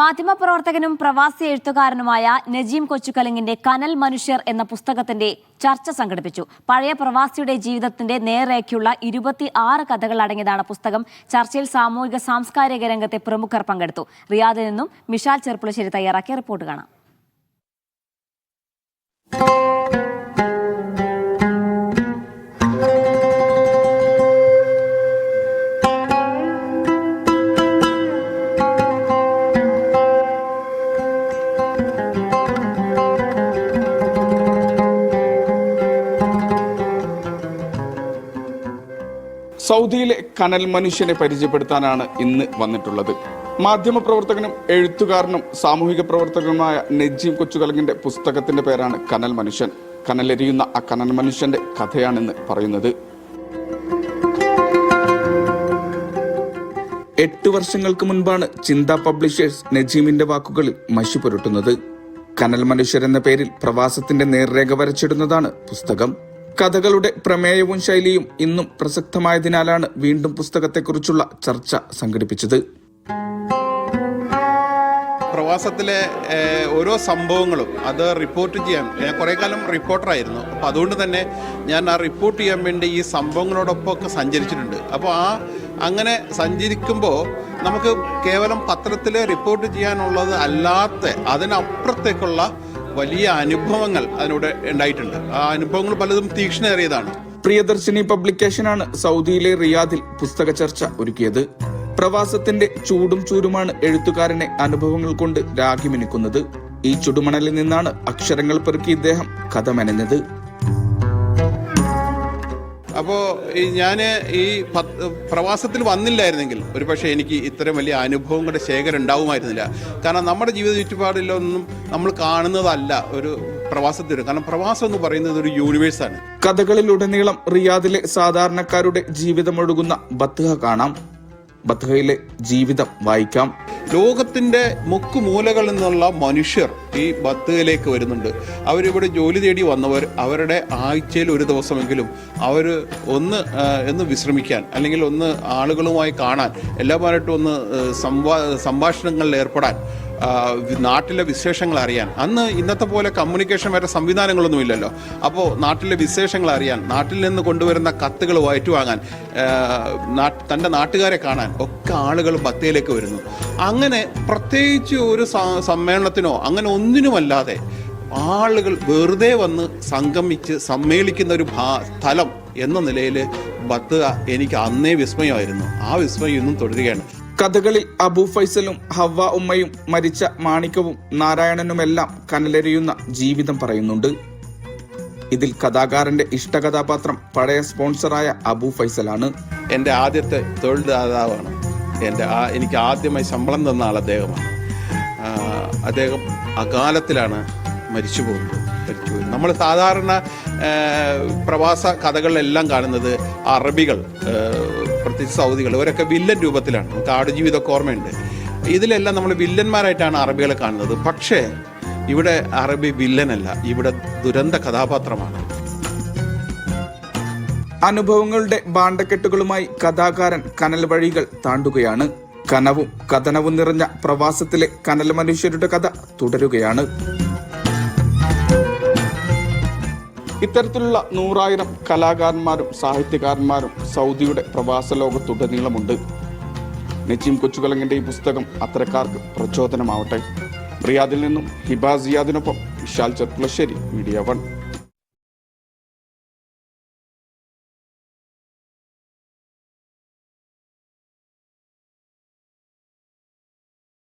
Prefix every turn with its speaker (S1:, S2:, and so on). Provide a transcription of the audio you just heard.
S1: മാധ്യമപ്രവർത്തകനും പ്രവാസി എഴുത്തുകാരനുമായ നജീം കൊച്ചുകലിങ്ങിന്റെ കനൽ മനുഷ്യർ എന്ന പുസ്തകത്തിന്റെ ചർച്ച സംഘടിപ്പിച്ചു. പഴയ പ്രവാസിയുടെ ജീവിതത്തിന്റെ നേർരേഖയുള്ള 26 കഥകൾ അടങ്ങിയതാണ് പുസ്തകം. ചർച്ചയിൽ സാമൂഹിക സാംസ്കാരിക രംഗത്തെ പ്രമുഖർ പങ്കെടുത്തു. റിയാദിൽ നിന്നും മിഷാൽ ചെറുപ്പുളശ്ശേരി തയ്യാറാക്കിയ റിപ്പോർട്ട് കാണാം.
S2: സൗദിയിലെ കനൽ മനുഷ്യനെ പരിചയപ്പെടുത്താനാണ് ഇന്ന് വന്നിട്ടുള്ളത്. മാധ്യമപ്രവർത്തകനും എഴുത്തുകാരനും സാമൂഹിക പ്രവർത്തകനുമായ നജീം കൊച്ചുകലിങ്ങിന്റെ പുസ്തകത്തിന്റെ പേരാണ് കനൽ മനുഷ്യൻ. കനലെരിയുന്ന ആ കനൽ മനുഷ്യന്റെ കഥയാണിന്ന് പറയുന്നത്. 8 വർഷങ്ങൾക്ക് മുൻപാണ് ചിന്ത പബ്ലിഷേഴ്സ് നജീമിന്റെ വാക്കുകളിൽ മഷി പുരട്ടുന്നത്. കനൽ മനുഷ്യർ എന്ന പേരിൽ പ്രവാസത്തിന്റെ നേർരേഖ വരച്ചിടുന്നതാണ് പുസ്തകം. കഥകളുടെ പ്രമേയവും ശൈലിയും ഇന്നും പ്രസക്തമായതിനാലാണ് വീണ്ടും പുസ്തകത്തെക്കുറിച്ചുള്ള ചർച്ച സംഘടിപ്പിച്ചത്.
S3: പ്രവാസത്തിലെ ഓരോ സംഭവങ്ങളും അത് റിപ്പോർട്ട് ചെയ്യാൻ ഞാൻ കുറേ കാലം റിപ്പോർട്ടറായിരുന്നു. അപ്പോൾ അതുകൊണ്ട് തന്നെ ഞാൻ ആ റിപ്പോർട്ട് ചെയ്യാൻ വേണ്ടി ഈ സംഭവങ്ങളോടൊപ്പമൊക്കെ സഞ്ചരിച്ചിട്ടുണ്ട്. അപ്പോൾ അങ്ങനെ സഞ്ചരിക്കുമ്പോൾ നമുക്ക് കേവലം പത്രത്തിൽ റിപ്പോർട്ട് ചെയ്യാനുള്ളത് അല്ലാത്ത അതിനപ്പുറത്തേക്കുള്ള വലിയ അനുഭവങ്ങൾ അതിലൂടെ ഉണ്ടായിട്ടുണ്ട്. ആ അനുഭവങ്ങൾ പലതും തീക്ഷ്ണേറിയതാണ്.
S2: പ്രിയദർശിനി പബ്ലിക്കേഷനാണ് സൗദിയിലെ റിയാദിൽ പുസ്തക ചർച്ച ഒരുക്കിയത്. പ്രവാസത്തിന്റെ ചൂടും ചൂരുമാണ് എഴുത്തുകാരനെ അനുഭവങ്ങൾ കൊണ്ട് രാഗി മിനുക്കുന്നത്. ഈ ചുടുമണലിൽ നിന്നാണ് അക്ഷരങ്ങൾ പെറുക്കി ഇദ്ദേഹം കഥ മെനഞ്ഞത്.
S3: അപ്പോൾ ഞാൻ ഈ പ്രവാസത്തിൽ വന്നില്ലായിരുന്നെങ്കിൽ ഒരു പക്ഷേ എനിക്ക് ഇത്രയും വലിയ അനുഭവങ്ങളുടെ ശേഖരം ഉണ്ടാവുമായിരുന്നില്ല. കാരണം നമ്മുടെ ജീവിത ചുറ്റുപാടിലൊന്നും നമ്മൾ കാണുന്നതല്ല ഒരു പ്രവാസത്തിൽ. കാരണം പ്രവാസം എന്ന് പറയുന്നത് ഒരു യൂണിവേഴ്സാണ്.
S2: കഥകളിലുടനീളം റിയാദിലെ സാധാരണക്കാരുടെ ജീവിതമൊഴുകുന്ന ബത്ത്ഹ കാണാം. ബത്ത്ഹയിലെ ജീവിതം വായിക്കാം.
S3: ലോകത്തിന്റെ മുക്കുമൂലകളിൽ നിന്നുള്ള മനുഷ്യർ ഈ ബത്ത്ഹയിലേക്ക് വരുന്നുണ്ട്. അവരിവിടെ ജോലി തേടി വന്നവർ അവരുടെ ആഴ്ചയിൽ ഒരു ദിവസമെങ്കിലും അവർ ഒന്ന് വിശ്രമിക്കാൻ അല്ലെങ്കിൽ ഒന്ന് ആളുകളുമായി കാണാൻ എല്ലാവരുമായിട്ടും ഒന്ന് സംഭാഷണങ്ങളിൽ ഏർപ്പെടാൻ, നാട്ടിലെ വിശേഷങ്ങൾ അറിയാൻ. അന്ന് ഇന്നത്തെ പോലെ കമ്മ്യൂണിക്കേഷൻ വരെ സംവിധാനങ്ങളൊന്നും ഇല്ലല്ലോ. അപ്പോൾ നാട്ടിലെ വിശേഷങ്ങൾ അറിയാൻ, നാട്ടിൽ നിന്ന് കൊണ്ടുവരുന്ന കത്തുകൾ ഏറ്റുവാങ്ങാൻ, തൻ്റെ നാട്ടുകാരെ കാണാൻ ഒക്കെ ആളുകൾ ബത്തേലേക്ക് വരുന്നു. അങ്ങനെ പ്രത്യേകിച്ച് ഒരു സമ്മേളനത്തിനോ അങ്ങനെ ഒന്നിനുമല്ലാതെ ആളുകൾ വെറുതെ വന്ന് സംഗമിച്ച് സമ്മേളിക്കുന്ന ഒരു സ്ഥലം എന്ന നിലയിൽ ബത്തുക എനിക്ക് അന്നേ വിസ്മയമായിരുന്നു. ആ വിസ്മയം ഇന്നും തുടരുകയാണ്.
S2: കഥകളിൽ അബു ഫൈസലും ഹവ്വ ഉമ്മയും മരിച്ച മാണിക്കവും നാരായണനുമെല്ലാം കനലെരിയുന്ന ജീവിതം പറയുന്നുണ്ട്. ഇതിൽ കഥാകാരന്റെ ഇഷ്ടകഥാപാത്രം പഴയ സ്പോൺസറായ അബു ഫൈസലാണ്.
S3: എൻ്റെ ആദ്യത്തെ തൊഴിൽദാതാവാണ്. എനിക്ക് ആദ്യമായി ശമ്പളം തന്ന ആൾ അദ്ദേഹമാണ്. അദ്ദേഹം അകാലത്തിലാണ് മരിച്ചു പോകുന്നത്. നമ്മൾ സാധാരണ പ്രവാസ കഥകളിലെല്ലാം കാണുന്നത് അറബികൾ, പ്രത്യേകിച്ച് സൗദികൾ, ഇവരൊക്കെ വില്ലൻ രൂപത്തിലാണ്. നമുക്ക് ആടുജീവിതമൊക്കെ ഓർമ്മയുണ്ട്. ഇതിലെല്ലാം നമ്മൾ വില്ലന്മാരായിട്ടാണ് അറബികളെ കാണുന്നത്. പക്ഷേ ഇവിടെ അറബി വില്ലനല്ല, ഇവിടെ ദുരന്ത കഥാപാത്രമാണ്.
S2: അനുഭവങ്ങളുടെ ബാണ്ടക്കെട്ടുകളുമായി കഥാകാരൻ കനൽ വഴികൾ താണ്ടുകയാണ്. കനവും കഥനവും നിറഞ്ഞ പ്രവാസത്തിലെ കനൽ മനുഷ്യരുടെ കഥ തുടരുകയാണ്. ഇത്തരത്തിലുള്ള 100,000 കലാകാരന്മാരും സാഹിത്യകാരന്മാരും സൗദിയുടെ പ്രവാസ ലോകത്തുടനീളമുണ്ട്. നജീം കൊച്ചുകലിങ്ങിന്റെ ഈ പുസ്തകം അത്തരക്കാർക്ക് പ്രചോദനമാവട്ടെ. റിയാദിൽ നിന്നും ഹിബ സിയാദിനൊപ്പം മിഷാൽ ചെറുപ്പുളശ്ശേരി, മീഡിയ 1.